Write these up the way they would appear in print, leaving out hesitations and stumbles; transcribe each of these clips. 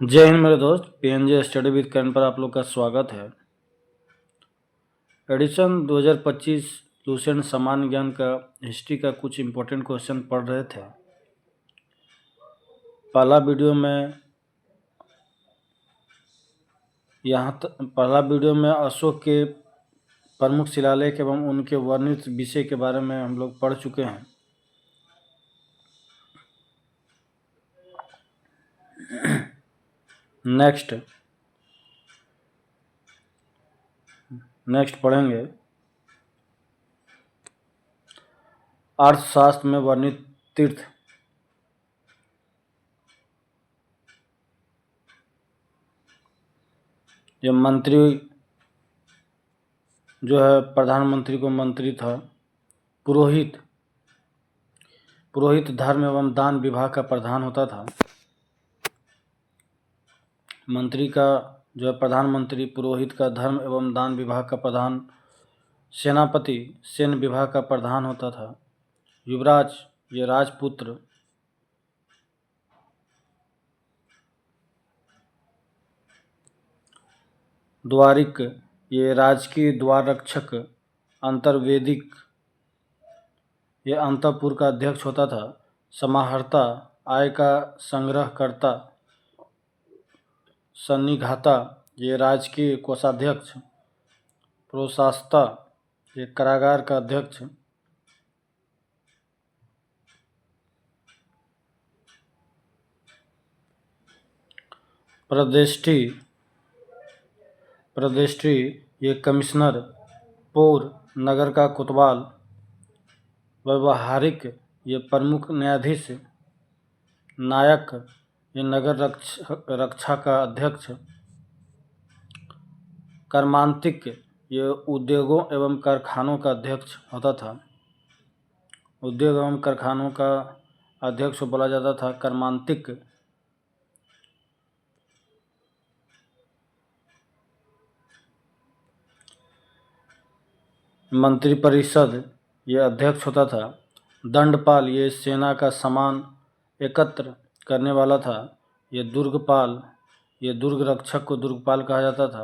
जय हिंद मेरे दोस्त। पीएनजे स्टडी विद करण पर आप लोग का स्वागत है। एडिशन 2025 लुसेंट सामान्य ज्ञान का हिस्ट्री का कुछ इम्पोर्टेंट क्वेश्चन पढ़ रहे थे। पहला वीडियो में अशोक के प्रमुख शिलालेख एवं उनके वर्णित विषय के बारे में हम लोग पढ़ चुके हैं। नेक्स्ट पढ़ेंगे अर्थशास्त्र में वर्णित तीर्थ। ये मंत्री जो है प्रधानमंत्री को मंत्री था। पुरोहित धर्म एवं दान विभाग का प्रधान होता था। मंत्री का जो है प्रधानमंत्री, पुरोहित का धर्म एवं दान विभाग का प्रधान, सेनापति सैन्य विभाग का प्रधान होता था। युवराज ये राजपुत्र, द्वारिक ये राजकीय द्वार रक्षक, अंतर्वेदिक ये अंतःपुर का अध्यक्ष होता था। समाहर्ता आय का संग्रह करता, सन्निघाता ये राजकीय कोषाध्यक्ष, प्रशासता ये कारागार का अध्यक्ष, प्रदेष्टि ये कमिश्नर, पौर नगर का कोतवाल, व्यवहारिक ये प्रमुख न्यायाधीश, नायक ये नगर रक्षा का अध्यक्ष, कर्मांतिक ये उद्योगों एवं कारखानों का अध्यक्ष होता था। उद्योग एवं कारखानों का अध्यक्ष बोला जाता था कर्मांतिक। मंत्रिपरिषद ये अध्यक्ष होता था। दंडपाल ये सेना का सामान एकत्र करने वाला था। ये दुर्गपाल ये दुर्ग रक्षक को दुर्गपाल कहा जाता था।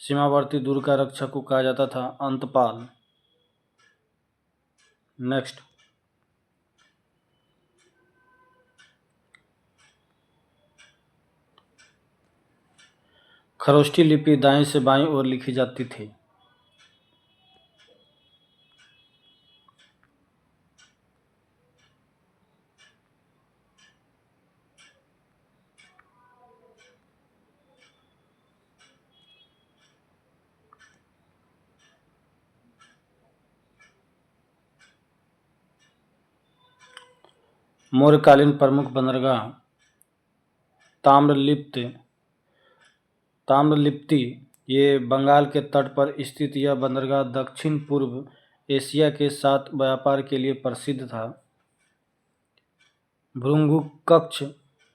सीमावर्ती दुर्ग का रक्षक को कहा जाता था अंतपाल। नेक्स्ट, खरोष्ठी लिपि दाईं से बाईं ओर लिखी जाती थी। मौर्यकालीन प्रमुख बंदरगाह ताम्रलिप्ति ये बंगाल के तट पर स्थित यह बंदरगाह दक्षिण पूर्व एशिया के साथ व्यापार के लिए प्रसिद्ध था। भृगुकक्ष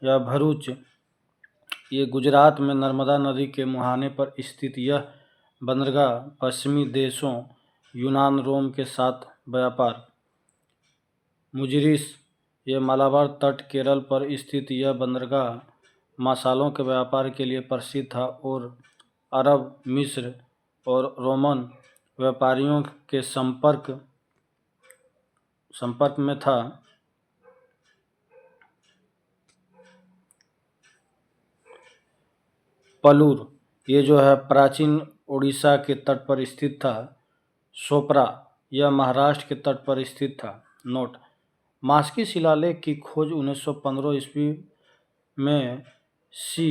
या भरूच ये गुजरात में नर्मदा नदी के मुहाने पर स्थित यह बंदरगाह पश्चिमी देशों यूनान रोम के साथ व्यापार। मुजिरिस ये मालाबार तट केरल पर स्थित यह बंदरगाह मसालों के व्यापार के लिए प्रसिद्ध था और अरब, मिस्र और रोमन व्यापारियों के संपर्क में था। पलूर ये जो है प्राचीन उड़ीसा के तट पर स्थित था। सोपरा यह महाराष्ट्र के तट पर स्थित था। नोट, मास्की शिलालेख की खोज 1915 ईस्वी में सी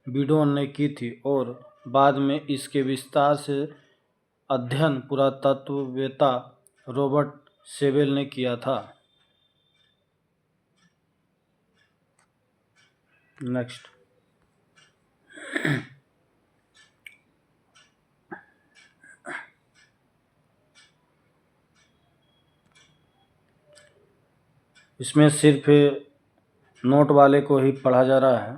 बिडोन ने की थी और बाद में इसके विस्तार से अध्ययन पुरातत्ववेत्ता रॉबर्ट सेवेल ने किया था। नेक्स्ट, इसमें सिर्फ नोट वाले को ही पढ़ा जा रहा है।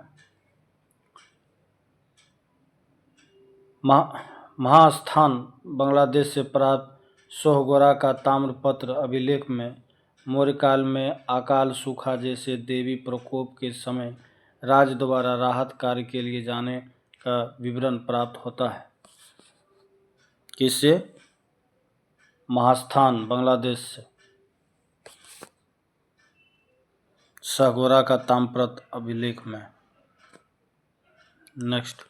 महास्थान बांग्लादेश से प्राप्त सोहगोरा का ताम्रपत्र अभिलेख में मौर्यकाल में अकाल सूखा जैसे देवी प्रकोप के समय राज्य द्वारा राहत कार्य के लिए जाने का विवरण प्राप्त होता है। किससे? महास्थान बांग्लादेश से। सहगोरा का ताम्रपत्र अभिलेख में। नेक्स्ट,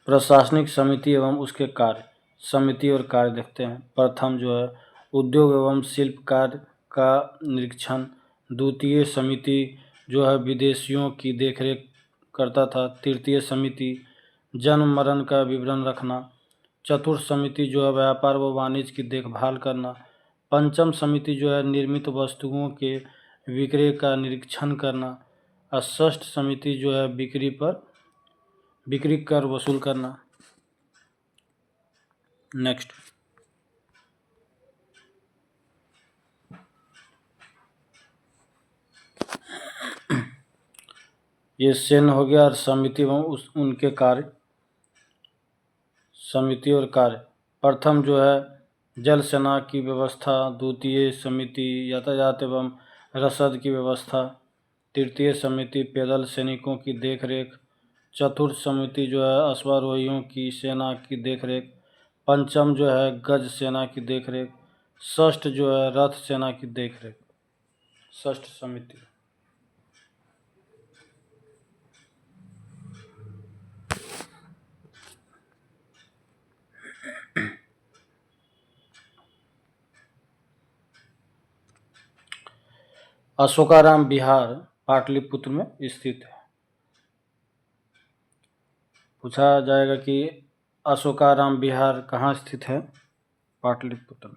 प्रशासनिक समिति एवं उसके कार्य। समिति और कार्य देखते हैं। प्रथम जो है उद्योग एवं शिल्प कार्य का निरीक्षण। द्वितीय समिति जो है विदेशियों की देखरेख करता था। तृतीय समिति जन्म मरण का विवरण रखना। चतुर्थ समिति जो है व्यापार व वाणिज्य की देखभाल करना। पंचम समिति जो है निर्मित वस्तुओं के विक्रय का निरीक्षण करना। और षष्ठ समिति जो है बिक्री कर वसूल करना। नेक्स्ट, ये सैन्य हो गया और समिति एवं उनके कार्य। समिति और कार्य। प्रथम जो है जल सेना की व्यवस्था। द्वितीय समिति यातायात एवं रसद की व्यवस्था। तृतीय समिति पैदल सैनिकों की देखरेख। चतुर्थ समिति जो है अश्वारोहियों की सेना की देखरेख। पंचम जो है गज सेना की देखरेख। षष्ठ जो है रथ सेना की देखरेख। षष्ठ समिति। अशोकाराम विहार पाटलिपुत्र में स्थित है। पूछा जाएगा कि अशोकाराम विहार कहाँ स्थित है? पाटलिपुत्र में।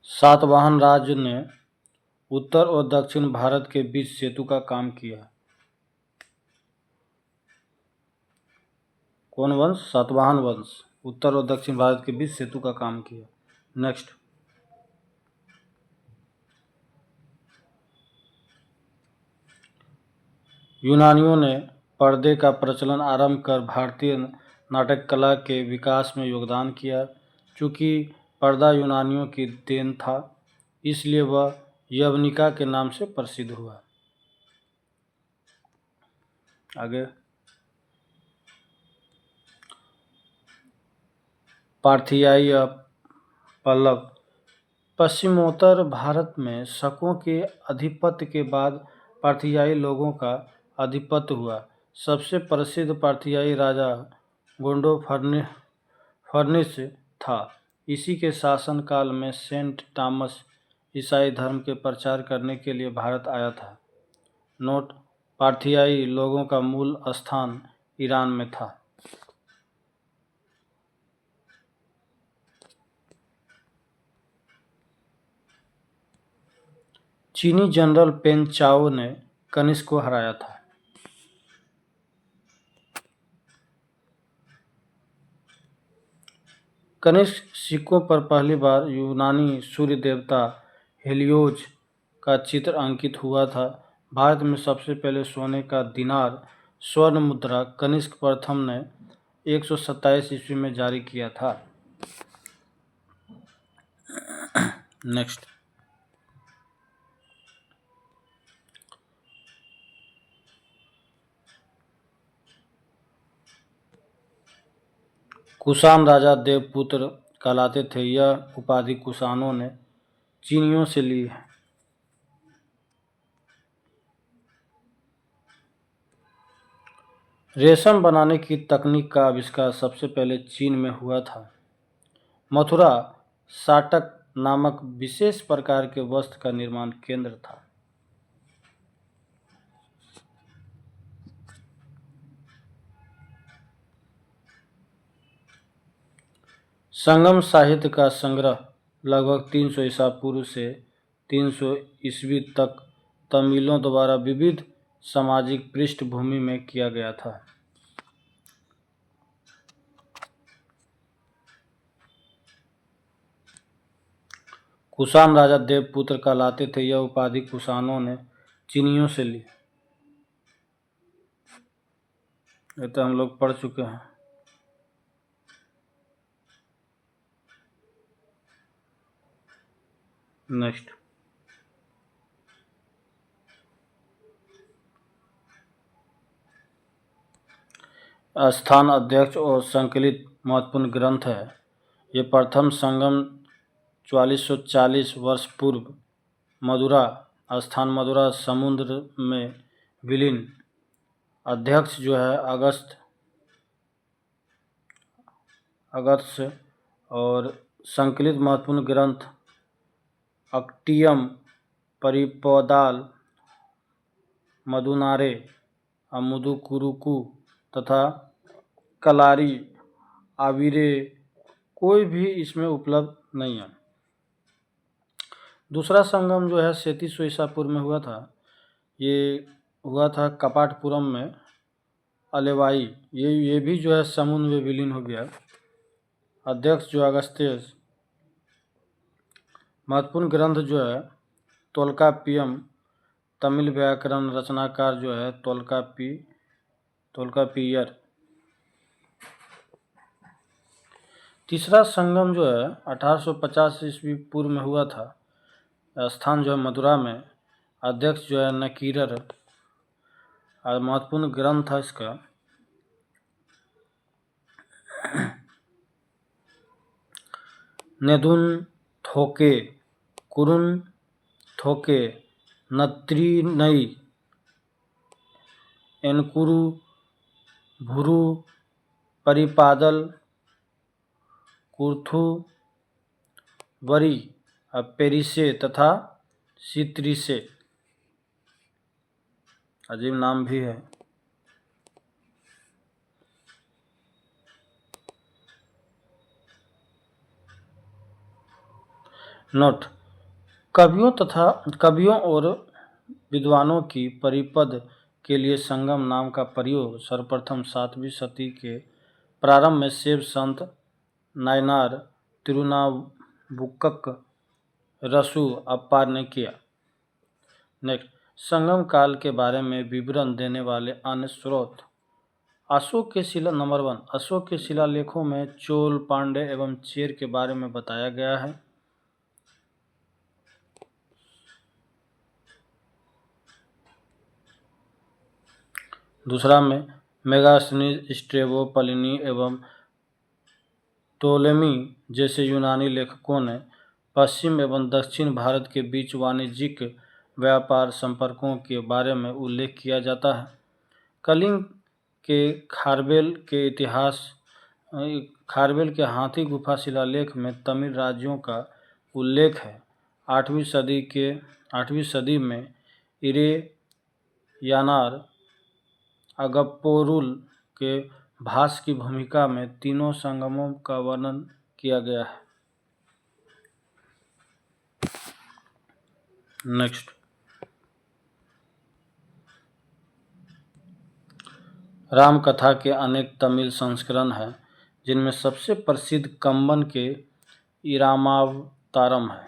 सातवाहन राज्य ने उत्तर और दक्षिण भारत के बीच सेतु का काम किया। कौन वंश? सातवाहन वंश उत्तर और दक्षिण भारत के बीच सेतु का काम किया। नेक्स्ट, यूनानियों ने पर्दे का प्रचलन आरंभ कर भारतीय नाटक कला के विकास में योगदान किया। चूँकि पर्दा यूनानियों की देन था, इसलिए वह यवनिका के नाम से प्रसिद्ध हुआ। आगे, पार्थियाई या पल्लव। पश्चिमोत्तर भारत में शकों के आधिपत्य के बाद पार्थियाई लोगों का आधिपत्य हुआ। सबसे प्रसिद्ध पार्थियाई राजा गोंडो फर्निस था। इसी के शासनकाल में सेंट थॉमस ईसाई धर्म के प्रचार करने के लिए भारत आया था। नोट, पार्थियाई लोगों का मूल स्थान ईरान में था। चीनी जनरल पेन चाओ ने कनिष्क को हराया था। कनिष्क सिक्कों पर पहली बार यूनानी सूर्य देवता हेलियोज का चित्र अंकित हुआ था। भारत में सबसे पहले सोने का दिनार स्वर्ण मुद्रा कनिष्क प्रथम ने 127 ईस्वी में जारी किया था। नेक्स्ट, कुषाण राजा देवपुत्र कहलाते थे। यह उपाधि कुषाणों ने चीनियों से ली है। रेशम बनाने की तकनीक का आविष्कार सबसे पहले चीन में हुआ था। मथुरा साटक नामक विशेष प्रकार के वस्त्र का निर्माण केंद्र था। संगम साहित्य का संग्रह लगभग 300 ईसा पूर्व से 300 ईस्वी तक तमिलों द्वारा विविध सामाजिक पृष्ठभूमि में किया गया था। कुषाण राजा देवपुत्र कहलाते थे। यह उपाधि कुषाणों ने चीनियों से ली। ये तो हम लोग पढ़ चुके हैं। नेक्स्ट, स्थान अध्यक्ष और संकलित महत्वपूर्ण ग्रंथ है। ये प्रथम संगम 4440 वर्ष पूर्व मदुरा, स्थान मदुरा समुद्र में विलीन। अध्यक्ष जो है अगस्त्य और संकलित महत्वपूर्ण ग्रंथ अक्टियम, परिपदाल, मदुनारे, अमुदुकुरुकु तथा कलारी आविरे कोई भी इसमें उपलब्ध नहीं है। दूसरा संगम जो है 3700 ईसा पूर्व में हुआ था। ये हुआ था कपाटपुरम में अलेवाई। ये भी जो है समुद्र में विलीन हो गया। अध्यक्ष जो अगस्त्य। महत्वपूर्ण ग्रंथ जो है तोल्काप्पियम, तमिल व्याकरण रचनाकार जो है तोल्काप्पियर। तीसरा संगम जो है 1850 ईस्वी पूर्व में हुआ था। स्थान जो है मदुरा में। अध्यक्ष जो है नकीरर। और महत्वपूर्ण ग्रंथ था इसका नेदुन थोके, कुरुन थोके, नत्रिनई, एनकुरु, भुरु, परिपादल, कुर्थु, वरी, पेरिसे तथा सित्रिसे। अजीब नाम भी है। नोट, कवियों और विद्वानों की परिपद के लिए संगम नाम का प्रयोग सर्वप्रथम 7वीं सदी के प्रारंभ में शैव संत नायनार तिरुनावुक्कक रसु अप्पार ने किया। नेक्स्ट, संगम काल के बारे में विवरण देने वाले अन्य स्रोत। अशोक के शिला नंबर 1, अशोक के शिलालेखों में चोल, पांड्य एवं चेर के बारे में बताया गया है। दूसरा में मेगास्थनीज, स्ट्रेबो, प्लिनी एवं टोलेमी जैसे यूनानी लेखकों ने पश्चिम एवं दक्षिण भारत के बीच वाणिज्यिक व्यापार संपर्कों के बारे में उल्लेख किया जाता है। कलिंग के खारवेल के हाथी गुफा शिलालेख में तमिल राज्यों का उल्लेख है। 8वीं सदी में इरेयानार अगप्पोरुल के भास की भूमिका में तीनों संगमों का वर्णन किया गया है। नेक्स्ट, राम कथा के अनेक तमिल संस्करण हैं, जिनमें सबसे प्रसिद्ध कम्बन के इरामावतारम है।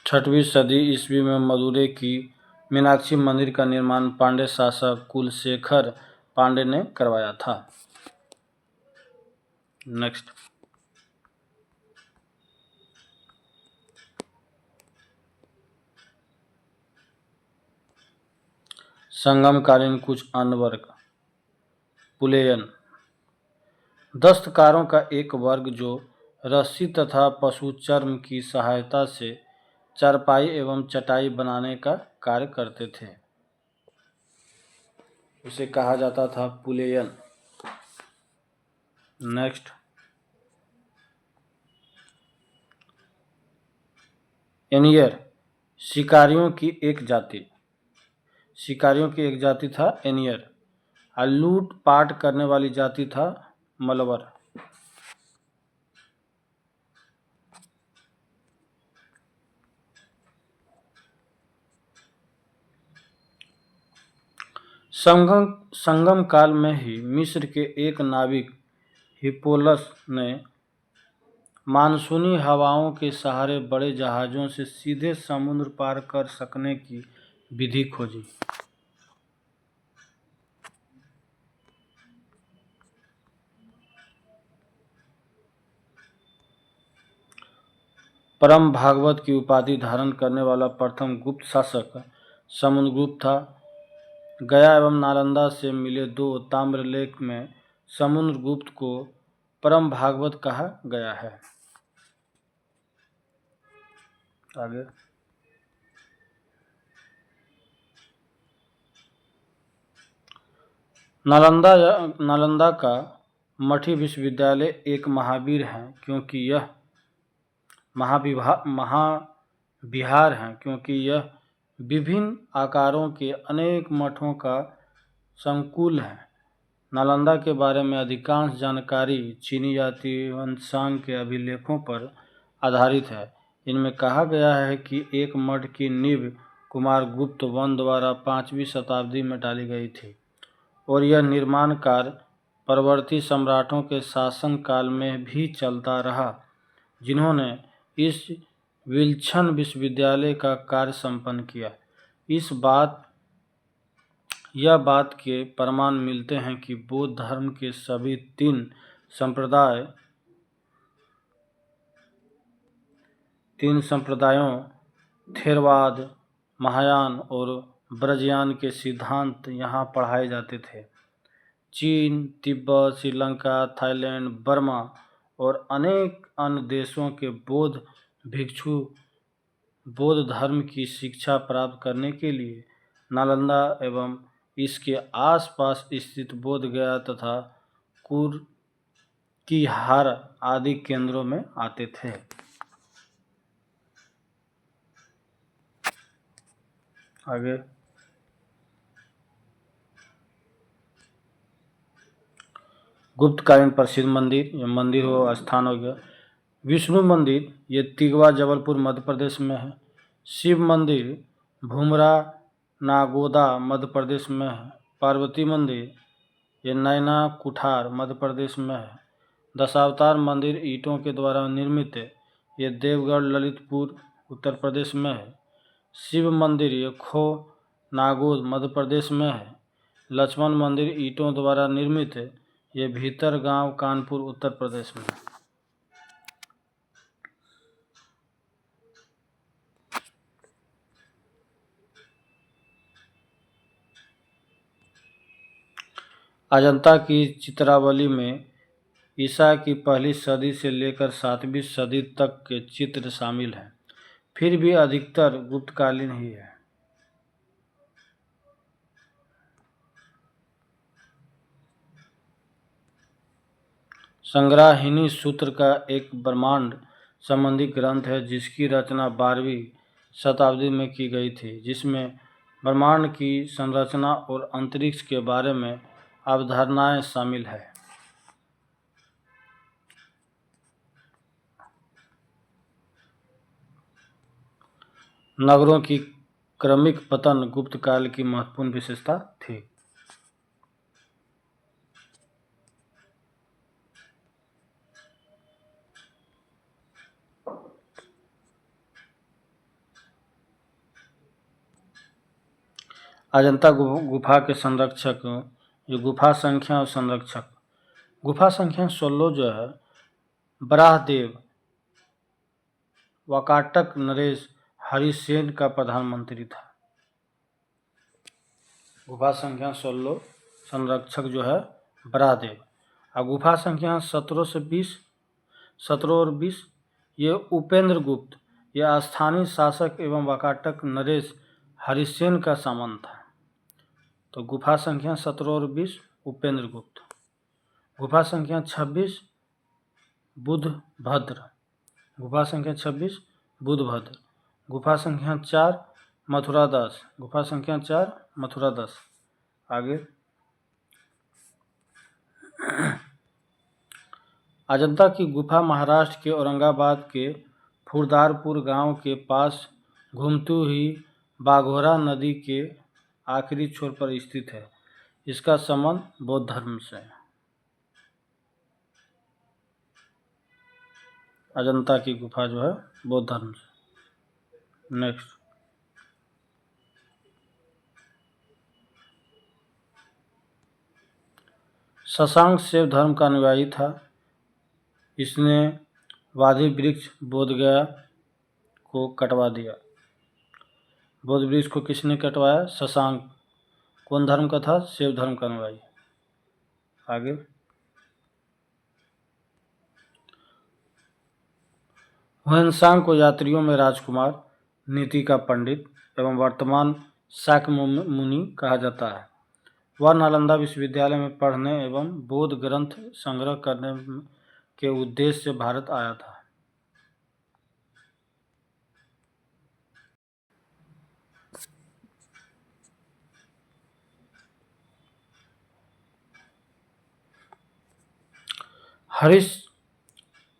छठवीं सदी ईस्वी में मदुरै की मीनाक्षी मंदिर का निर्माण पांड्य शासक कुलशेखर पांड्य ने करवाया था। नेक्स्ट, संगमकालीन कुछ अन्य वर्ग। पुलेयन, दस्तकारों का एक वर्ग जो रस्सी तथा पशु चर्म की सहायता से चारपाई एवं चटाई बनाने का कार्य करते थे, उसे कहा जाता था पुलेयन। नेक्स्ट, एनियर, शिकारियों की एक जाति था एनियर। और लूट पाट करने वाली जाति था मलवर। संगम काल में ही मिस्र के एक नाविक हिप्पोलस ने मानसूनी हवाओं के सहारे बड़े जहाज़ों से सीधे समुद्र पार कर सकने की विधि खोजी। परम भागवत की उपाधि धारण करने वाला प्रथम गुप्त शासक समुद्रगुप्त था। गया एवं नालंदा से मिले 2 ताम्रलेख में समुद्रगुप्त को परम भागवत कहा गया है। आगे नालंदा का मठी विश्वविद्यालय एक महावीर है क्योंकि यह महाविहार है क्योंकि यह विभिन्न आकारों के अनेक मठों का संकुल है। नालंदा के बारे में अधिकांश जानकारी चीनी जाति वंशांग के अभिलेखों पर आधारित है। इनमें कहा गया है कि एक मठ की नींव कुमारगुप्त वन द्वारा 5वीं शताब्दी में डाली गई थी और यह निर्माण कार्य परवर्ती सम्राटों के शासन काल में भी चलता रहा, जिन्होंने इस विलक्षण विश्वविद्यालय का कार्य संपन्न किया। यह बात के प्रमाण मिलते हैं कि बौद्ध धर्म के सभी 3 संप्रदायों थेरवाद, महायान और ब्रजयान के सिद्धांत यहाँ पढ़ाए जाते थे। चीन, तिब्बत, श्रीलंका, थाईलैंड, बर्मा और अनेक अन्य देशों के बौद्ध भिक्षु बौद्ध धर्म की शिक्षा प्राप्त करने के लिए नालंदा एवं इसके आसपास स्थित बोध गया तथा कुर्किहार आदि केंद्रों में आते थे। आगे गुप्तकालीन प्रसिद्ध मंदिर, ये मंदिर हो स्थान हो गया। विष्णु मंदिर ये तिगवा जबलपुर मध्य प्रदेश में है। शिव मंदिर भूमरा नागोदा मध्य प्रदेश में है। पार्वती मंदिर ये नैना कुठार मध्य प्रदेश में है। दशावतार मंदिर ईंटों के द्वारा निर्मित है, ये देवगढ़ ललितपुर उत्तर प्रदेश में है। शिव मंदिर ये खो नागोद मध्य प्रदेश में है। लक्ष्मण मंदिर ईंटों द्वारा निर्मित है, ये भीतर गांव कानपुर उत्तर प्रदेश में है। अजंता की चित्रावली में ईसा की पहली सदी से लेकर 7वीं सदी तक के चित्र शामिल हैं, फिर भी अधिकतर गुप्तकालीन ही है। संग्राहिणी सूत्र का एक ब्रह्मांड संबंधी ग्रंथ है जिसकी रचना 12वीं शताब्दी में की गई थी, जिसमें ब्रह्मांड की संरचना और अंतरिक्ष के बारे में अवधारणाएं शामिल है। नगरों की क्रमिक पतन गुप्त काल की महत्वपूर्ण विशेषता थी। अजंता गुफा के संरक्षक, जो गुफा संख्या और संरक्षक। गुफा संख्या 16 जो है बराहदेव वाकाटक नरेश हरिसेन का प्रधानमंत्री था। गुफा संख्या 16 संरक्षक जो है बराहदेव। और गुफा संख्या 17 और 20 ये उपेंद्र गुप्त, यह स्थानीय शासक एवं वाकाटक नरेश हरिसेन का सामंत था। तो गुफा संख्या 17 और 20 उपेंद्र गुप्त। गुफा संख्या 26 बुधभद्र। गुफा संख्या 26 बुधभद्र। गुफा संख्या 4 मथुरादास। गुफा संख्या 4 मथुरादास। आगे अजंता की गुफा महाराष्ट्र के औरंगाबाद के फुरदारपुर गांव के पास घूमती हुई बाघोरा नदी के आखिरी छोर पर स्थित है। इसका संबंध बौद्ध धर्म से है। अजंता की गुफा जो है बौद्ध धर्म से। नेक्स्ट, शशांक शैव धर्म का अनुयायी था। इसने वादी वृक्ष बोधगया को कटवा दिया। बोध वृक्ष को किसने कटवाया? शशांक। कौन धर्म का था? शैव धर्म का अनुयायी। आगे, हुएनसांग को यात्रियों में राजकुमार, नीति का पंडित एवं वर्तमान शाक्य मुनि कहा जाता है। वह नालंदा विश्वविद्यालय में पढ़ने एवं बौद्ध ग्रंथ संग्रह करने के उद्देश्य से भारत आया था।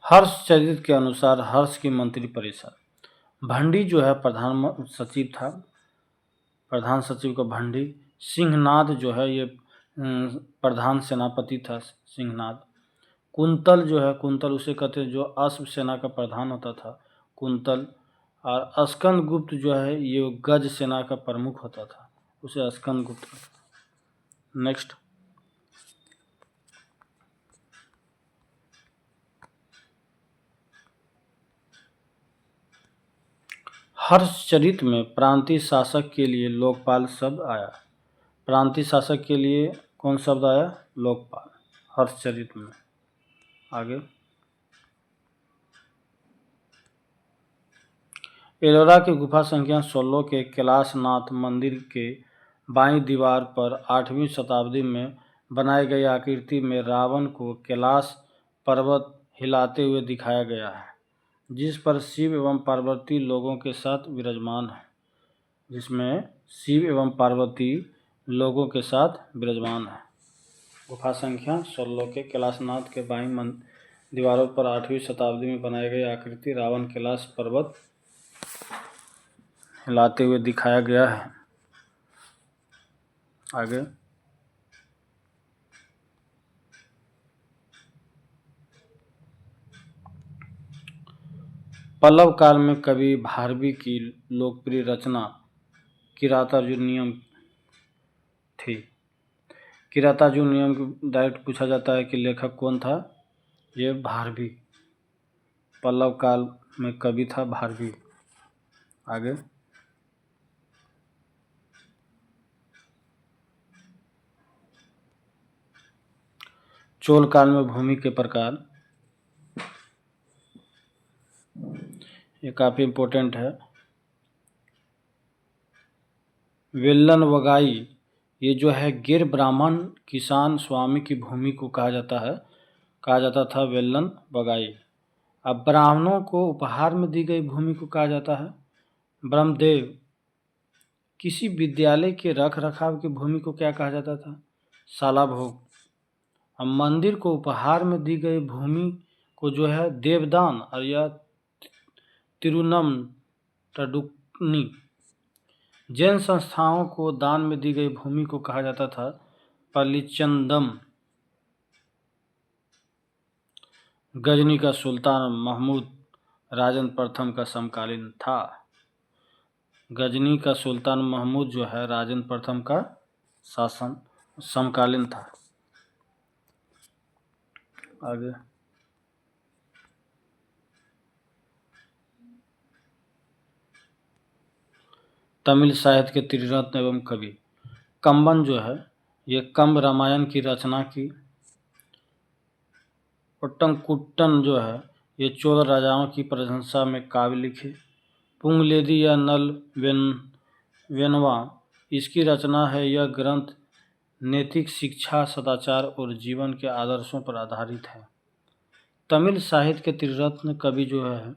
हर्षचरित के अनुसार हर्ष की मंत्री परिषद, भंडी जो है प्रधान सचिव था, प्रधान सचिव का भंडी। सिंहनाद जो है ये प्रधान सेनापति था, सिंहनाद। कुंतल जो है, कुंतल उसे कहते हैं जो अश्व सेना का प्रधान होता था, कुंतल। और स्कंद गुप्त जो है ये गज सेना का प्रमुख होता था, उसे स्कंद गुप्त। नेक्स्ट, हर्षचरित में प्रांतीय शासक के लिए लोकपाल शब्द आया। प्रांतीय शासक के लिए कौन शब्द आया? लोकपाल, हर्षचरित में। आगे, एलोरा की गुफा संख्या 16 के कैलाशनाथ मंदिर के बाईं दीवार पर 8वीं शताब्दी में बनाई गई आकृति में रावण को कैलाश पर्वत हिलाते हुए दिखाया गया है, जिस पर शिव एवं पार्वती लोगों के साथ विराजमान है। जिसमें शिव एवं पार्वती लोगों के साथ विराजमान है। गुफा संख्या 16 के कैलाशनाथ के बाईं दीवारों पर 8वीं शताब्दी में बनाई गई आकृति रावण कैलाश पर्वत हिलाते हुए दिखाया गया है। आगे, पल्लव काल में कवि भारवी की लोकप्रिय रचना किरातार्जुनीयम थी। किरातार्जुनीयम डायरेक्ट पूछा जाता है कि लेखक कौन था? ये भारवी, पल्लव काल में कवि था भारवी। आगे, चोल काल में भूमि के प्रकार, ये काफ़ी इम्पोर्टेंट है। वेल्लन वगाई, ये जो है गिर ब्राह्मण किसान स्वामी की भूमि को कहा जाता था वेल्लन वगाई। अब ब्राह्मणों को उपहार में दी गई भूमि को कहा जाता है ब्रह्मदेव। किसी विद्यालय के रख रखाव की भूमि को क्या कहा जाता था? शालाभोग। अब मंदिर को उपहार में दी गई भूमि को जो है देवदान और या तिरुनम टडुक्नी। जैन संस्थाओं को दान में दी गई भूमि को कहा जाता था पलिचंदम। गजनी का सुल्तान महमूद राजन प्रथम का समकालीन था। गजनी का सुल्तान महमूद जो है राजन प्रथम का शासन समकालीन था। आगे, तमिल साहित्य के त्रिरत्न एवं कवि कंबन जो है ये कंब रामायण की रचना की। ओट्टंकुट्टन जो है ये चोल राजाओं की प्रशंसा में काव्य लिखे। पुंगलेदी या नल वेनवा इसकी रचना है। यह ग्रंथ नैतिक शिक्षा, सदाचार और जीवन के आदर्शों पर आधारित है। तमिल साहित्य के त्रिरत्न कवि जो है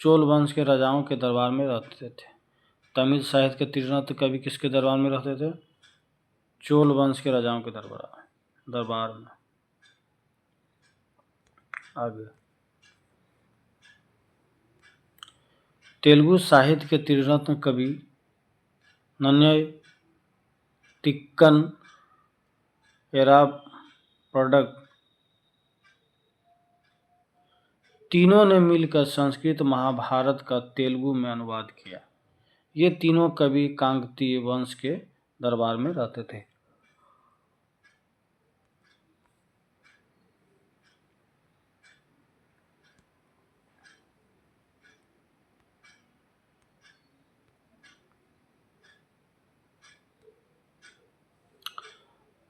चोल वंश के राजाओं के दरबार में रहते थे। तमिल साहित्य के त्रिरत्न कवि किसके दरबार में रहते थे? चोल वंश के राजाओं के दरबार में। आगे, तेलुगु साहित्य के त्रिरत्न कवि नन्नय तिक्कन, एरापडक, तीनों ने मिलकर संस्कृत महाभारत का तेलुगु में अनुवाद किया। ये तीनों कवि काकतीय वंश के दरबार में रहते थे।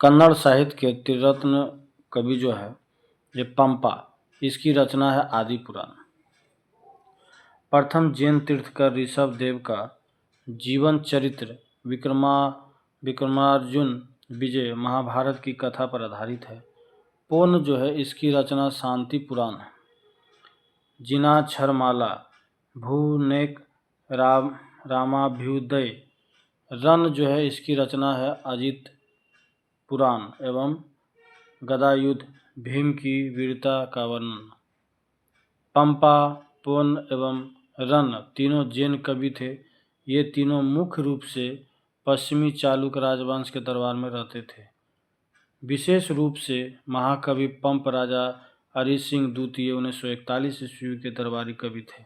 कन्नड़ साहित्य के त्रिरत्न कवि जो है ये पंपा, इसकी रचना है आदि पुराण। प्रथम जैन तीर्थकर ऋषभ देव का जीवन चरित्र विक्रमार्जुन विजय महाभारत की कथा पर आधारित है। पौन जो है इसकी रचना शांति पुराण है। जिनाक्षरमाला, भूनेक रामाभ्युदय, रन जो है इसकी रचना है अजित पुराण एवं गदायुद्ध, भीम की वीरता का वर्णन। पंपा, पौन एवं रन तीनों जैन कवि थे। ये तीनों मुख्य रूप से पश्चिमी चालुक्य राजवंश के दरबार में रहते थे। विशेष रूप से महाकवि पंप राजा हरि सिंह द्वितीय 1941 ईस्वी के दरबारी कवि थे।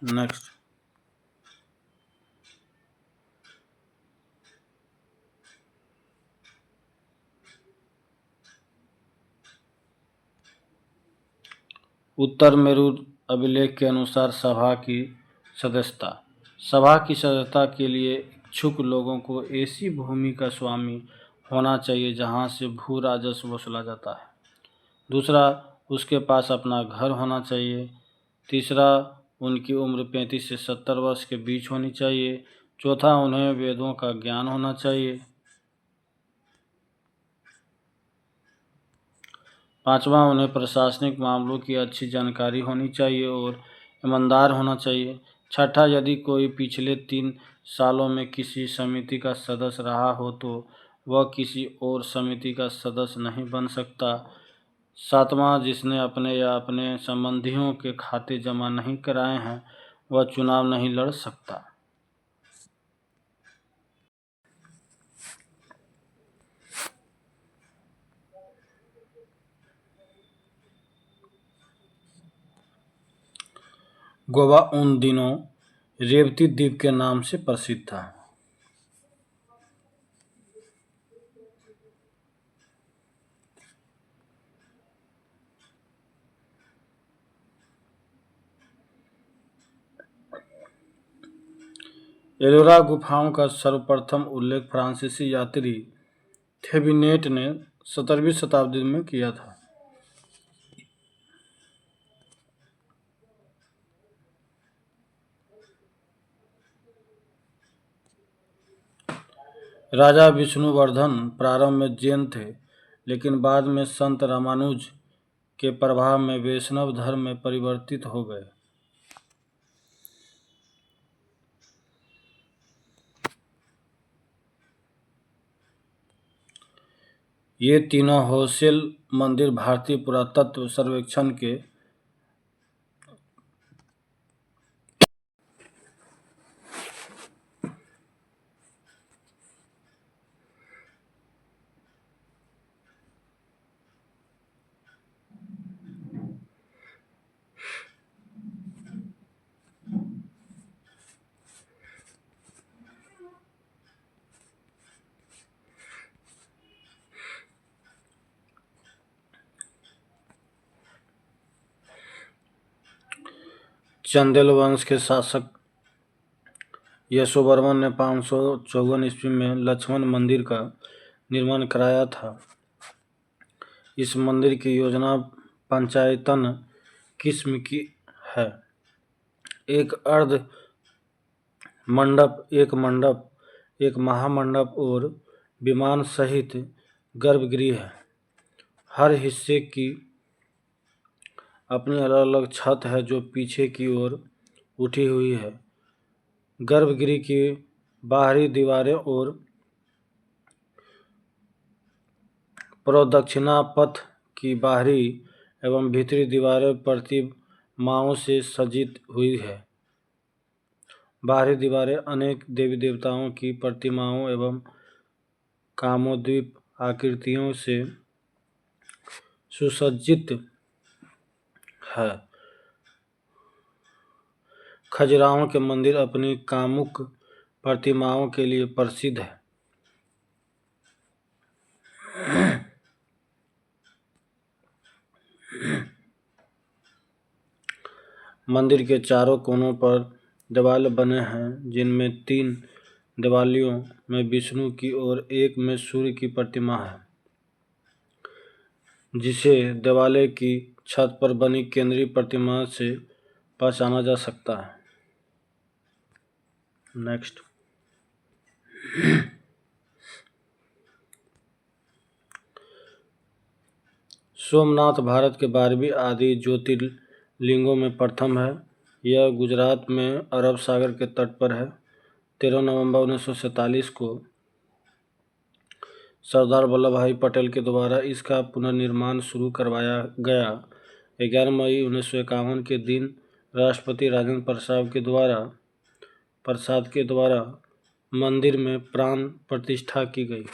नेक्स्ट, उत्तर मेरू अभिलेख के अनुसार सभा की सदस्यता के लिए इच्छुक लोगों को ऐसी भूमि का स्वामी होना चाहिए जहां से भू राजस्व वसूला जाता है। दूसरा, उसके पास अपना घर होना चाहिए। तीसरा, उनकी उम्र 35 से 70 वर्ष के बीच होनी चाहिए। चौथा, उन्हें वेदों का ज्ञान होना चाहिए। पांचवा, उन्हें प्रशासनिक मामलों की अच्छी जानकारी होनी चाहिए और ईमानदार होना चाहिए। छठा, यदि कोई पिछले 3 सालों में किसी समिति का सदस्य रहा हो तो वह किसी और समिति का सदस्य नहीं बन सकता। सातवां, जिसने अपने या अपने संबंधियों के खाते जमा नहीं कराए हैं वह चुनाव नहीं लड़ सकता। गोवा उन दिनों रेवती द्वीप के नाम से प्रसिद्ध था। एलोरा गुफाओं का सर्वप्रथम उल्लेख फ्रांसीसी यात्री थेविनेट ने 17वीं शताब्दी में किया था। राजा विष्णुवर्धन प्रारंभ में जैन थे, लेकिन बाद में संत रामानुज के प्रभाव में वैष्णव धर्म में परिवर्तित हो गए। ये तीनों होयसल मंदिर भारतीय पुरातत्व सर्वेक्षण के चंदेल वंश के शासक यशोवर्मन ने 554 ईस्वी में लक्ष्मण मंदिर का निर्माण कराया था। इस मंदिर की योजना पंचायतन किस्म की है। एक अर्ध मंडप, एक महामंडप और विमान सहित गर्भगृह है। हर हिस्से की अपनी अलग अलग छत है जो पीछे की ओर उठी हुई है। गर्भगृह की बाहरी दीवारें और प्रदक्षिणा पथ की बाहरी एवं भीतरी दीवारें प्रतिमाओं से सजित हुई है। बाहरी दीवारें अनेक देवी देवताओं की प्रतिमाओं एवं कामोद्दीप आकृतियों से सुसज्जित है। खजुराहो के मंदिर अपनी कामुक प्रतिमाओं के लिए प्रसिद्ध है। मंदिर के चारों कोनों पर देवालय बने हैं, जिनमें 3 देवालयों में विष्णु की और एक में सूर्य की प्रतिमा है, जिसे देवालय की छत पर बनी केंद्रीय प्रतिमा से पहचाना जा सकता है। नेक्स्ट, सोमनाथ भारत के 12वीं आदि ज्योतिर्लिंगों में प्रथम है। यह गुजरात में अरब सागर के तट पर है। 13 नवंबर 1947 को सरदार वल्लभ भाई पटेल के द्वारा इसका पुनर्निर्माण शुरू करवाया गया। 11 मई 1951 के दिन राष्ट्रपति राजेंद्र प्रसाद के द्वारा मंदिर में प्राण प्रतिष्ठा की गई।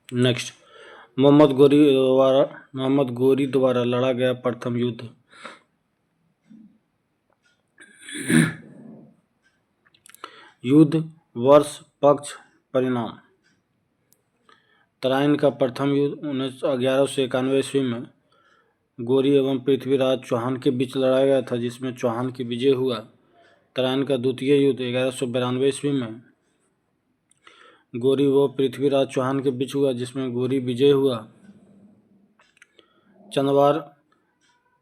नेक्स्ट, मोहम्मद गोरी द्वारा लड़ा गया प्रथम युद्ध। युद्ध, वर्ष, पक्ष, परिणाम। तराइन का प्रथम युद्ध 1191 ईस्वी में गोरी एवं पृथ्वीराज चौहान के बीच लड़ाया गया था, जिसमें चौहान की विजय हुआ। तराइन का द्वितीय युद्ध 1192 ईस्वी में गोरी व पृथ्वीराज चौहान के बीच हुआ, जिसमें गोरी विजय हुआ।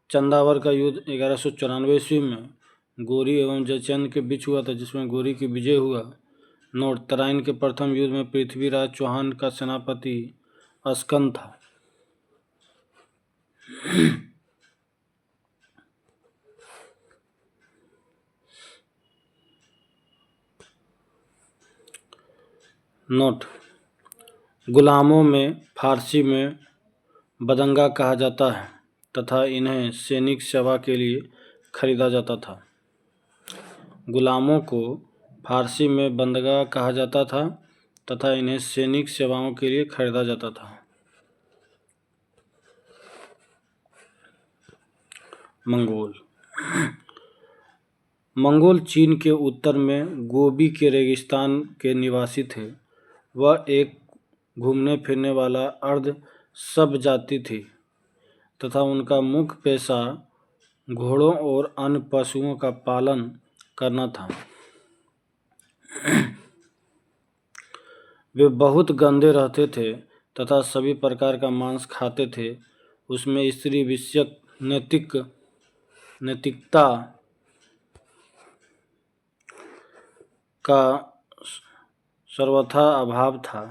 चंदावर का युद्ध 1194 ईस्वी में गोरी एवं जयचंद के बीच हुआ था, जिसमें गोरी की विजय हुआ। नोट, तराइन के प्रथम युद्ध में पृथ्वीराज चौहान का सेनापति अस्कन था। नोट, गुलामों में फारसी में बदंगा कहा जाता है तथा इन्हें सैनिक सेवा के लिए खरीदा जाता था। गुलामों को फारसी में बंदगा कहा जाता था तथा इन्हें सैनिक सेवाओं के लिए खरीदा जाता था। मंगोल चीन के उत्तर में गोबी के रेगिस्तान के निवासी थे। वह एक घूमने फिरने वाला अर्ध सब जाति थी तथा उनका मुख्य पेशा घोड़ों और अन्य पशुओं का पालन करना था। वे बहुत गंदे रहते थे तथा सभी प्रकार का मांस खाते थे। उसमें स्त्री विषयक नैतिकता का सर्वथा अभाव था।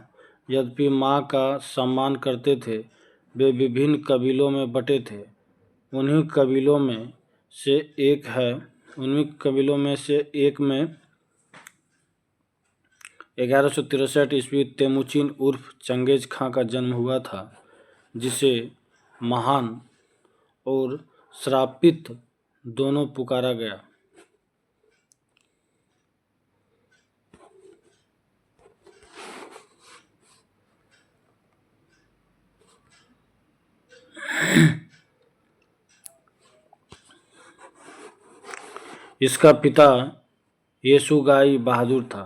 यद्यपि माँ का सम्मान करते थे। वे विभिन्न कबीलों में बटे थे। उन्हीं कबीलों में से एक में 1163 ईस्वी तेमुचिन उर्फ चंगेज खां का जन्म हुआ था, जिसे महान और श्रापित दोनों पुकारा गया। इसका पिता येसुगाई बहादुर था।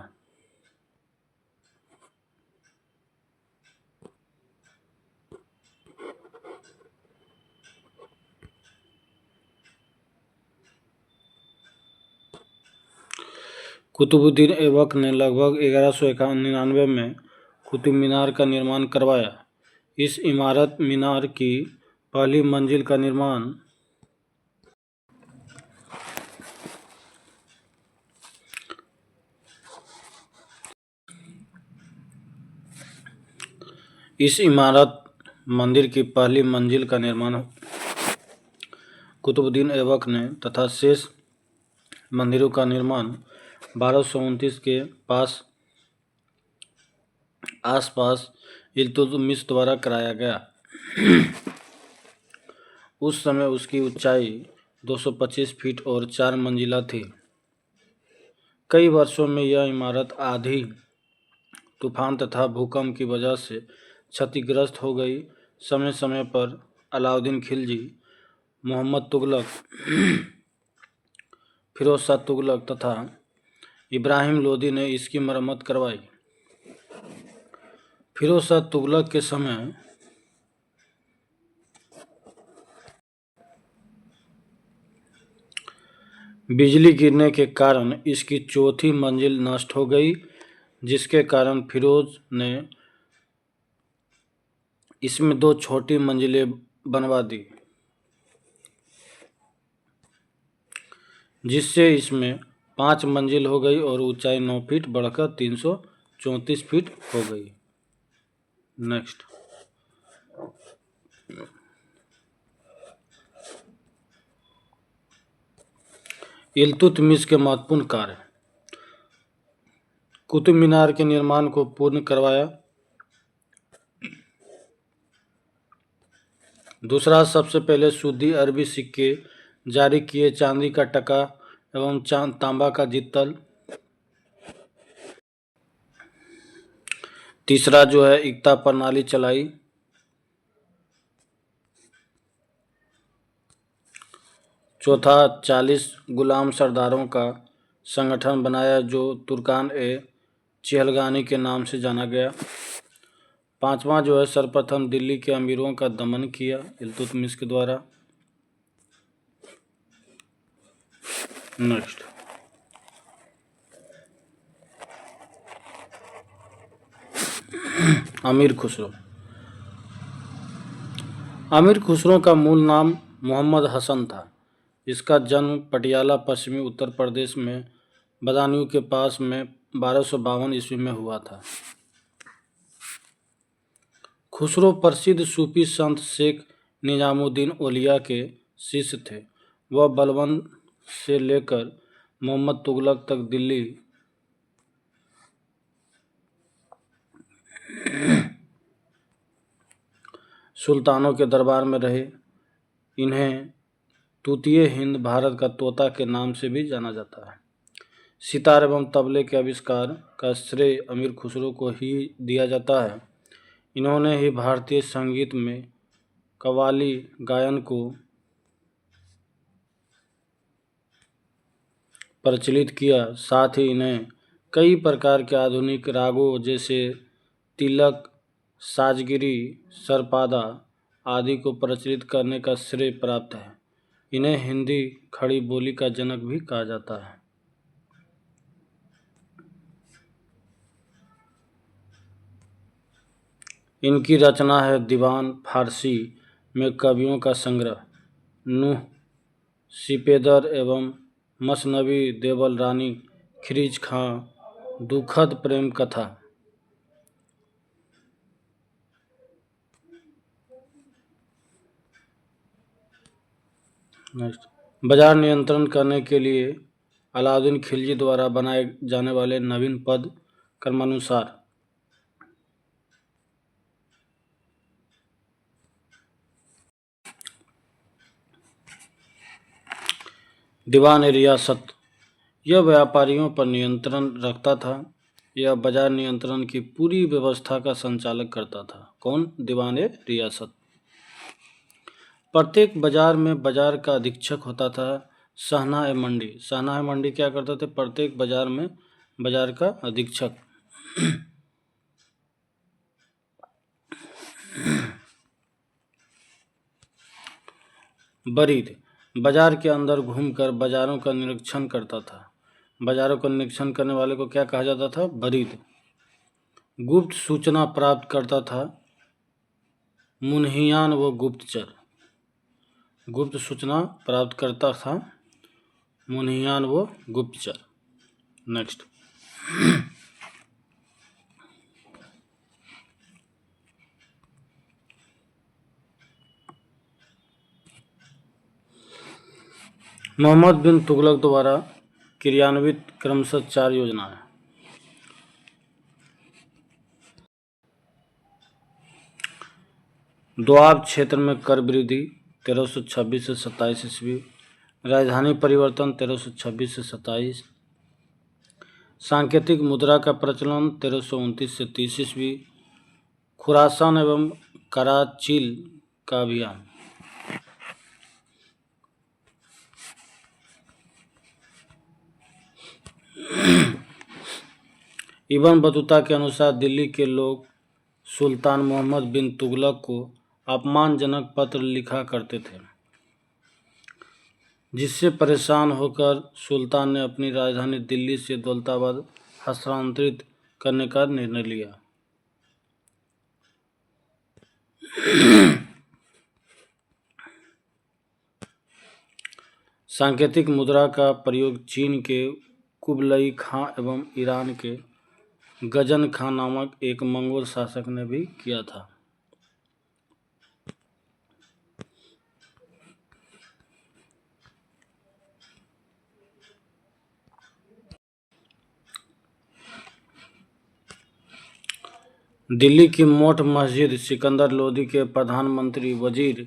कुतुबुद्दीन ऐबक ने लगभग 1199 में कुतुब मीनार का निर्माण करवाया। इस मीनार की पहली मंजिल का निर्माण कुतुबुद्दीन ऐबक ने तथा शेष मंदिरों का निर्माण 1229 के आसपास इल्तुतमिश द्वारा कराया गया। उस समय उसकी ऊंचाई 225 फीट और 4 मंजिला थी। कई वर्षों में यह इमारत आंधी, तूफान तथा भूकंप की वजह से क्षतिग्रस्त हो गई। समय समय पर अलाउद्दीन खिलजी, मोहम्मद तुगलक, फिरोज शाह तुगलक तथा इब्राहिम लोदी ने इसकी मरम्मत करवाई। फिरोज शाह तुगलक के समय बिजली गिरने के कारण इसकी चौथी मंजिल नष्ट हो गई, जिसके कारण फिरोज ने इसमें 2 छोटी मंजिलें बनवा दी, जिससे इसमें 5 मंजिल हो गई और ऊंचाई 9 फीट बढ़कर 334 फीट हो गई। नेक्स्ट, इल्तुतमिश के महत्वपूर्ण कार्य। कुतुब मीनार के निर्माण को पूर्ण करवाया। दूसरा, सबसे पहले सूदी अरबी सिक्के जारी किए, चांदी का टका एवं तांबा का जित्तल। तीसरा जो है इक्ता प्रणाली चलाई। चौथा, 40 गुलाम सरदारों का संगठन बनाया जो तुर्कान ए चिहलगानी के नाम से जाना गया। पांचवा जो है सर्वप्रथम दिल्ली के अमीरों का दमन किया इल्तुतमिश के द्वारा। नेक्स्ट, अमीर खुसरो। अमीर खुसरो का मूल नाम मोहम्मद हसन था। इसका जन्म पटियाला, पश्चिमी उत्तर प्रदेश में बदायूं के पास में 1252 ईस्वी में हुआ था। खुसरो प्रसिद्ध सूफी संत शेख निजामुद्दीन औलिया के शिष्य थे। वह बलबन से लेकर मोहम्मद तुगलक तक दिल्ली सुल्तानों के दरबार में रहे। इन्हें तूतीय हिंद, भारत का तोता के नाम से भी जाना जाता है। सितार एवं तबले के आविष्कार का श्रेय अमीर खुसरो को ही दिया जाता है। इन्होंने ही भारतीय संगीत में कव्वाली गायन को प्रचलित किया। साथ ही इन्हें कई प्रकार के आधुनिक रागों जैसे तिलक, साजगिरी, सरपादा आदि को प्रचलित करने का श्रेय प्राप्त है। इन्हें हिंदी खड़ी बोली का जनक भी कहा जाता है। इनकी रचना है दीवान फारसी में कवियों का संग्रह, नूह, सिपेदर एवं मसनवी, देवल रानी, खिरीज खां, दुखद प्रेम कथा। नेक्स्ट, बाजार नियंत्रण करने के लिए अलाउद्दीन खिलजी द्वारा बनाए जाने वाले नवीन पद क्रमानुसार। दीवान ए रियासत, यह व्यापारियों पर नियंत्रण रखता था। यह बाजार नियंत्रण की पूरी व्यवस्था का संचालक करता था। कौन? दीवान ए रियासत। प्रत्येक बाजार में बाजार का अधीक्षक होता था। सहना ए मंडी, सहना ए मंडी क्या करते थे? प्रत्येक बाजार में बाजार का अधीक्षक। बरीद, बाजार के अंदर घूमकर बाजारों का निरीक्षण करता था। बाजारों का निरीक्षण करने वाले को क्या कहा जाता था? बरीद। गुप्त सूचना प्राप्त करता था। मुन्हियान व गुप्तचर, गुप्त सूचना प्राप्त करता था मुन्हियान व गुप्तचर। नेक्स्ट, मोहम्मद बिन तुगलक द्वारा क्रियान्वित क्रमशः 4 योजनाएं। दोआब क्षेत्र में कर वृद्धि 1326 से 27 ईस्वी। राजधानी परिवर्तन 1326 से 27। सांकेतिक मुद्रा का प्रचलन 1329 से 30 ईस्वी। खुरासान एवं कराचील का अभियान। इब्न बतूता के अनुसार दिल्ली के लोग सुल्तान मोहम्मद बिन तुगलक को अपमानजनक पत्र लिखा करते थे, जिससे परेशान होकर सुल्तान ने अपनी राजधानी दिल्ली से दौलताबाद हस्तांतरित करने का निर्णय लिया। सांकेतिक मुद्रा का प्रयोग चीन के कुबलई खां एवं ईरान के गजन खां नामक एक मंगोल शासक ने भी किया था। दिल्ली की मोट मस्जिद सिकंदर लोदी के प्रधानमंत्री वजीर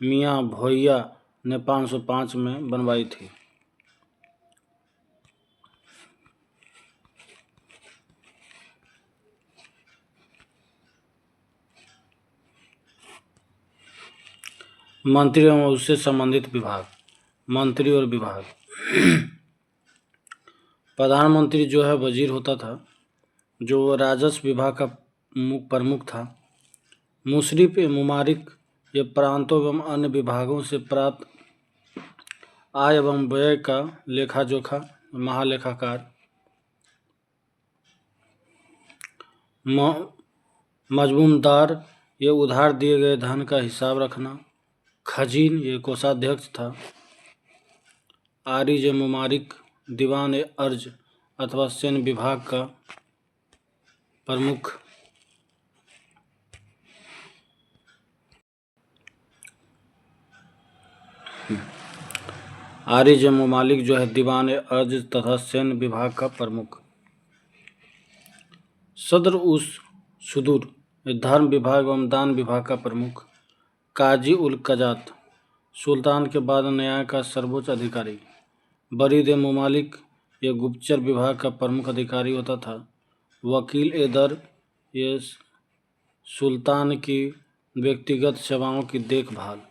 मियां भोइया ने 505 में बनवाई थी। मंत्री एवं उससे संबंधित विभाग। मंत्री और विभाग। प्रधानमंत्री जो है वजीर होता था, जो राजस्व विभाग का प्रमुख था। मुशरिफ मुमारिक ये प्रांतों एवं अन्य विभागों से प्राप्त आय एवं व्यय का लेखा जोखा महालेखाकार। मजमूनदार ये उधार दिए गए धन का हिसाब रखना। खजीन ये कोषाध्यक्ष था। आरिज मुमारिक दीवान अर्ज अथवा सैन्य विभाग का प्रमुख। आरिज मुमालिक जो है दीवान अर्ज तथा सैन्य विभाग का प्रमुख। सदर उस सुदूर धर्म विभाग एवं दान विभाग का प्रमुख। काजी उल कजात सुल्तान के बाद न्याय का सर्वोच्च अधिकारी। बरीद मुमालिक ये गुप्तचर विभाग का प्रमुख अधिकारी होता था। वकील ए दर ये सुल्तान की व्यक्तिगत सेवाओं की देखभाल।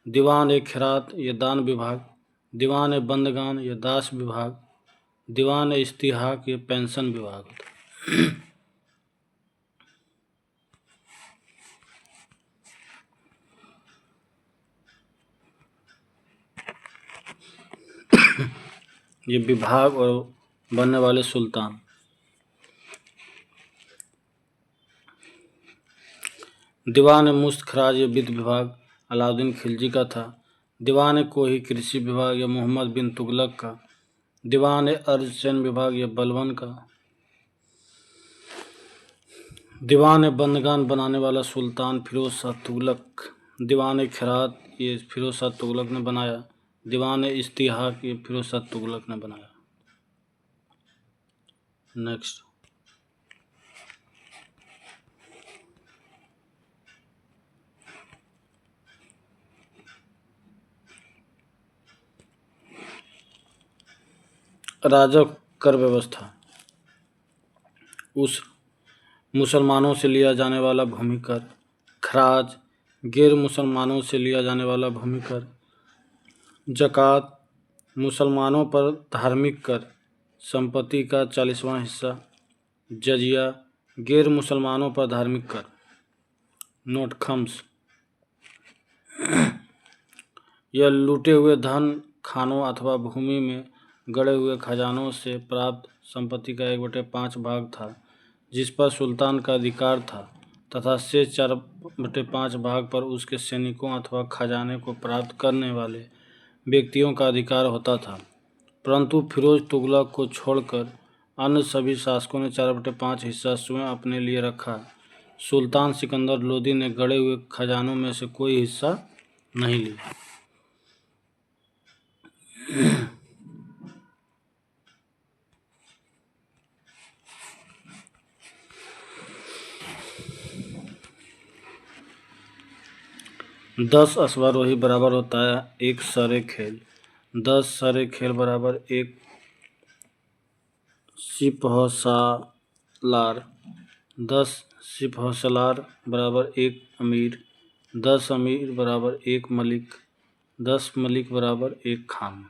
दीवान ए खिरात ये दान विभाग। दीवान ए बंदगान ये दास विभाग। दीवान ए इस्तिहाक ये पेंशन विभाग। ये विभाग और बनने वाले सुल्तान। दीवान मुस्त खराज ये वित्त विभाग अलाउद्दीन खिलजी का था। दीवान कोही कृषि विभाग ये मोहम्मद बिन तुगलक का। दीवान अर्ज सैन्य विभाग ये बलबन का। दीवान बंदगान बनाने वाला सुल्तान फिरोज शाह तुगलक। दीवान खिरात ये फिरोज शाह तुगलक ने बनाया। दीवान इस्तिहाक ये फिरोज शाह तुगलक ने बनाया। नेक्स्ट। राजक कर व्यवस्था। उस मुसलमानों से लिया जाने वाला भूमि कर। खराज गैर मुसलमानों से लिया जाने वाला भूमि कर। जक़ात मुसलमानों पर धार्मिक कर, संपत्ति का 40वां हिस्सा। जजिया गैर मुसलमानों पर धार्मिक कर। नोट खम्स यह लूटे हुए धन खानों अथवा भूमि में गड़े हुए खजानों से प्राप्त संपत्ति का 1/5 भाग था, जिस पर सुल्तान का अधिकार था, तथा शेष 4/5 भाग पर उसके सैनिकों अथवा खजाने को प्राप्त करने वाले व्यक्तियों का अधिकार होता था। परंतु फिरोज तुगलक को छोड़कर अन्य सभी शासकों ने 4/5 हिस्सा स्वयं अपने लिए रखा। सुल्तान सिकंदर लोदी ने गड़े हुए खजानों में से कोई हिस्सा नहीं लिया। दस अश्वारोही बराबर होता है 1 सरे खेल। 10 सारे खेल बराबर 1 सिपहसालार। 10 सिपहसालार बराबर 1 अमीर। 10 अमीर बराबर 1 मलिक। 10 मलिक बराबर 1 खान।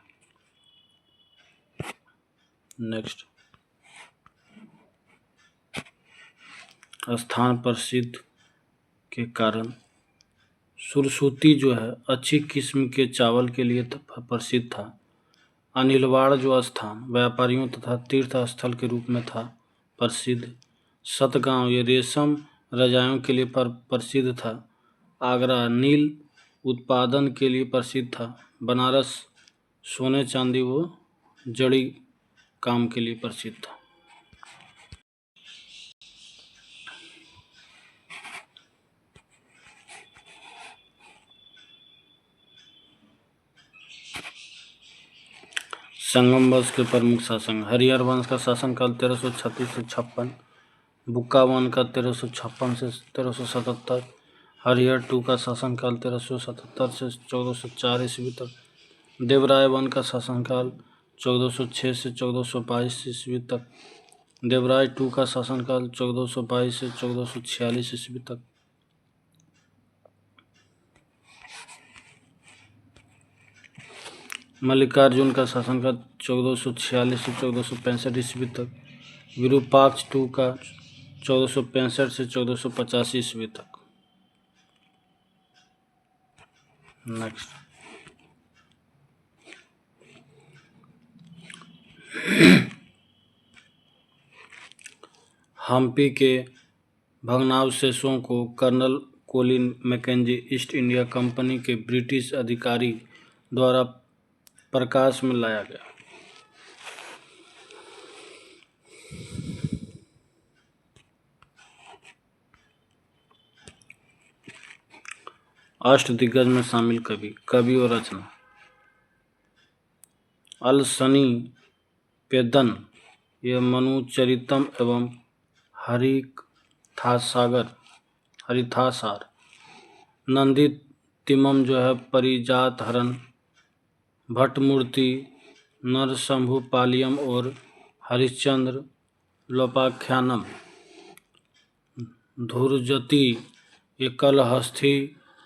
नेक्स्ट, स्थान प्रसिद्ध के कारण। सुरसूती जो है अच्छी किस्म के चावल के लिए प्रसिद्ध था। अनिलवाड़ जो स्थान व्यापारियों तथा तीर्थ स्थल के रूप में था प्रसिद्ध। सतगांव ये रेशम रजाइयों के लिए प्रसिद्ध था। आगरा नील उत्पादन के लिए प्रसिद्ध था। बनारस सोने चांदी व जड़ी काम के लिए प्रसिद्ध था। संगम वंश के प्रमुख शासक। हरिहर वंश का शासनकाल 1336 से 56। बुक्का वन का 1356 से 1377। हरिहर टू का शासनकाल 1377 से 1404 ईस्वी तक। देवराय वन का शासनकाल 1406 से 1422 ईस्वी तक। देवराय टू का शासनकाल 1422 से 1446 ईस्वी तक। मल्लिकार्जुन का शासनकाल 1446 से 1465 ईस्वी तक। विरूपाक्ष टू का 1465 से 1485 ईस्वी तक। नेक्स्ट, हम्पी के भग्नावशेषों को Colonel Colin Mackenzie East India Company के ब्रिटिश अधिकारी द्वारा प्रकाश में लाया गया। अष्टदिग्गज में शामिल कवि और रचना। अलसनी पेदन ये मनुचरितम एवं हरिथासार। नंदी तिमम जो है परिजात हरण। भट्टमूर्ति नरशंभुपालियम और हरिश्चंद्र लोपाख्यानम। धुरजती ये कलहस्थी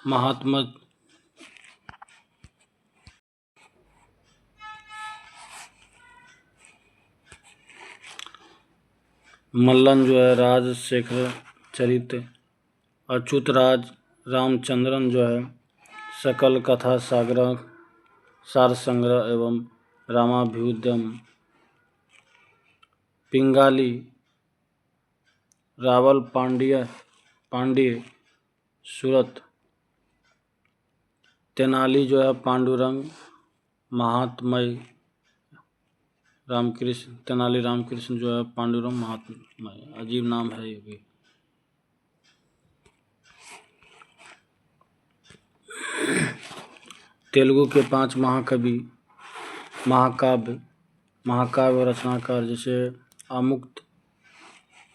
महात्मा। मल्लन जो है राजशेखर चरित। अच्युत राज रामचंद्रन जो है सकल कथा सार संग्रह एवं रामाभ्युदयम। पिंगाली रावल पांड्य सूरत। तेनाली जो है पांडुरंग महात्मय रामकृष्ण। तेनाली रामकृष्ण जो है पांडुरंग महात्मय। अजीब नाम है ये भी। तेलुगु के 5 महाकाव्य रचनाकार जैसे आमुक्त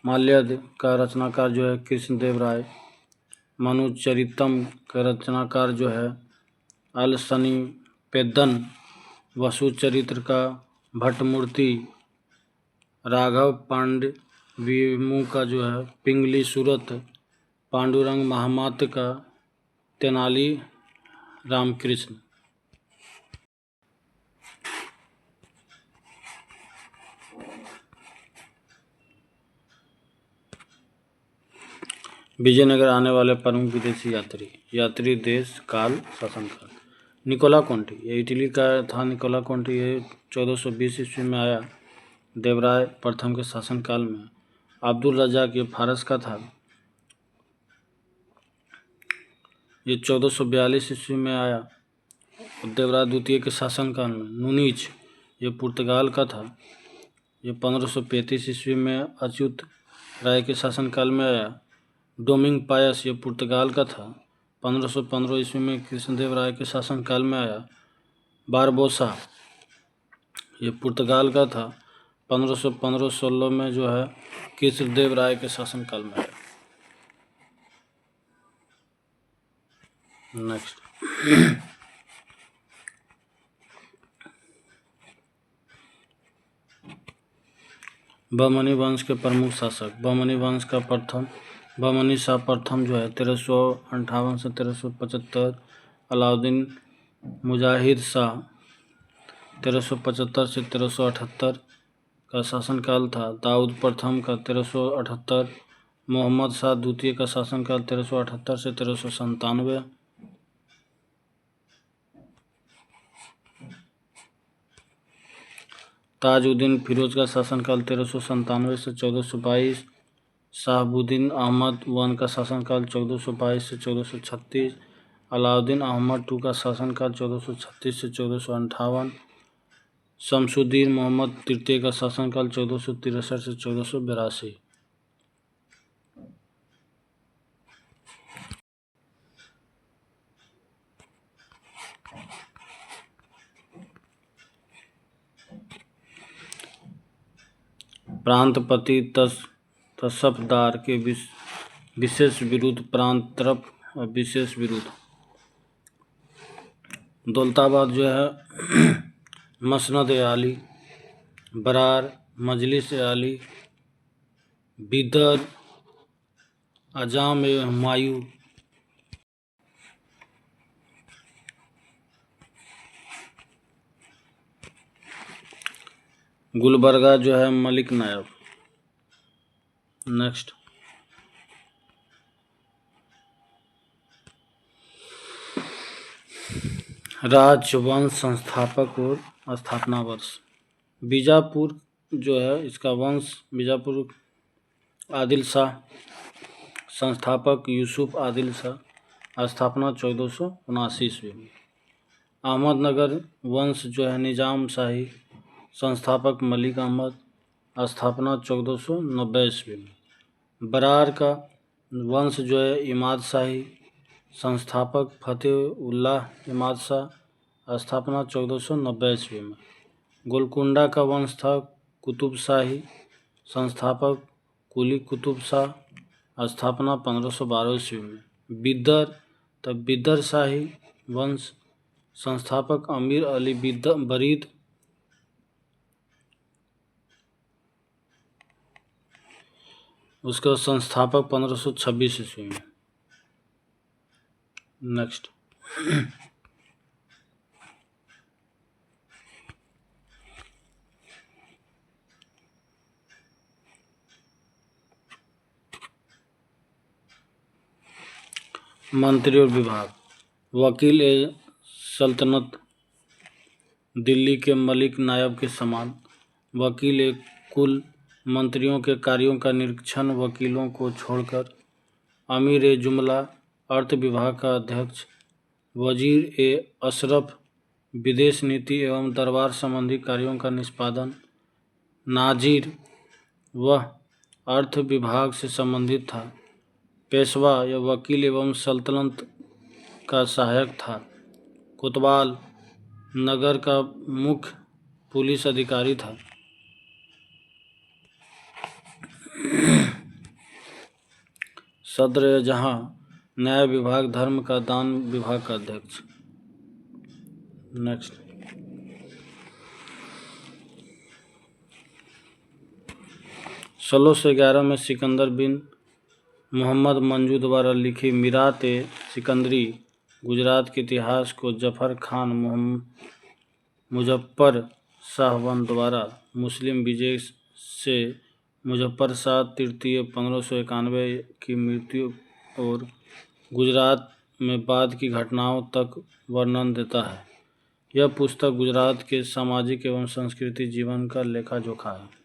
माल्यद का रचनाकार जो है कृष्णदेव राय। मनुचरितम का रचनाकार जो है अलसनी पेद्दन। वसु चरित्र का भट्टमूर्ति। राघव पांड्य विमु का जो है पिंगली सूरत। पांडुरंग महामात्य का तेनाली रामकृष्ण। विजयनगर आने वाले प्रमुख विदेशी यात्री देश काल शासनकाल। निकोला कोंटी ये इटली का था। निकोला कोंटी ये 1420 ईस्वी में आया देवराय प्रथम के शासनकाल में। अब्दुल रजाक ये फारस का था। ये 1442 ईस्वी में आया देवराय द्वितीय के शासनकाल में। नुनीच ये पुर्तगाल का था। ये 1535 ईस्वी में अच्युत राय के शासनकाल में आया। डोमिंग पायस ये पुर्तगाल का था। 1515 ईस्वी में कृष्णदेव राय के शासनकाल में आया। बारबोसा ये पुर्तगाल का था। 1515-16 में जो है कृष्णदेव राय के शासनकाल में आया। नेक्स्ट, बहमनी वंश के प्रमुख शासक। बहमनी वंश का प्रथम बहमनी शाह प्रथम जो है 1358 से 1375, अलाउद्दीन मुजाहिद शाह 1375 से 1378 का शासनकाल था। दाऊद प्रथम का 1378, मोहम्मद शाह द्वितीय का शासनकाल 1378 से 1397, ताजुद्दीन फिरोज का शासनकाल 1397 से 1422, शहाबुद्दीन अहमद वन का शासनकाल 1422 से 1436, अलाउद्दीन अहमद टू का शासनकाल 1436 से 1458, शमसुद्दीन मोहम्मद तृतीय का शासनकाल 1463 से 1482। प्रांतपति तसफदार के विशेष विरुद्ध प्रांत तरफ और विशेष विरुद्ध। दौलताबाद जो है मसनद आली, बरार मजलिस आली, बिदर अजाम हुमायूं, गुलबर्गा जो है मलिक नायब। नेक्स्ट, राजवंश संस्थापक और स्थापना वर्ष। बीजापुर जो है इसका वंश बीजापुर आदिल शाह, संस्थापक यूसुफ आदिल शाह, स्थापना 1479 ईस्वी में। अहमदनगर वंश जो है निजाम शाही, संस्थापक मलिक अहमद, स्थापना 1490 ईस्वी में। बरार का वंश जो है इमाद शाही, संस्थापक फतेहुल्लाह इमाद शाह, स्थापना 1490 ईस्वी में। गोलकुंडा का वंश था कुतुब शाही, संस्थापक कुली कुतुब शाह, स्थापना 1512 ईस्वी में। बिदर शाही वंश, संस्थापक अमीर अली बरीद, उसका संस्थापक 1526 ईस्वी में। नेक्स्ट, मंत्री और विभाग। वकील ए सल्तनत दिल्ली के मलिक नायब के समान। वकील ए कुल मंत्रियों के कार्यों का निरीक्षण वकीलों को छोड़कर। अमीर ए जुमला अर्थ विभाग का अध्यक्ष। वजीर ए अशरफ विदेश नीति एवं दरबार संबंधी कार्यों का निष्पादन। नाजिर वह अर्थ विभाग से संबंधित था। पेशवा या वकील एवं सल्तनत का सहायक था। कोतवाल नगर का मुख्य पुलिस अधिकारी था। सदर जहां न्याय विभाग, धर्म का दान विभाग का अध्यक्ष। नेक्स्ट, 1611 में सिकंदर बिन मोहम्मद मंजू द्वारा लिखी मीरात ए सिकंदरी गुजरात के इतिहास को जफर खान मुजफ्फर शाहवन द्वारा मुस्लिम विजय से मुजफ्फर शाह तृतीय 1591 की मृत्यु और गुजरात में बाद की घटनाओं तक वर्णन देता है। यह पुस्तक गुजरात के सामाजिक एवं सांस्कृतिक जीवन का लेखा जोखा है।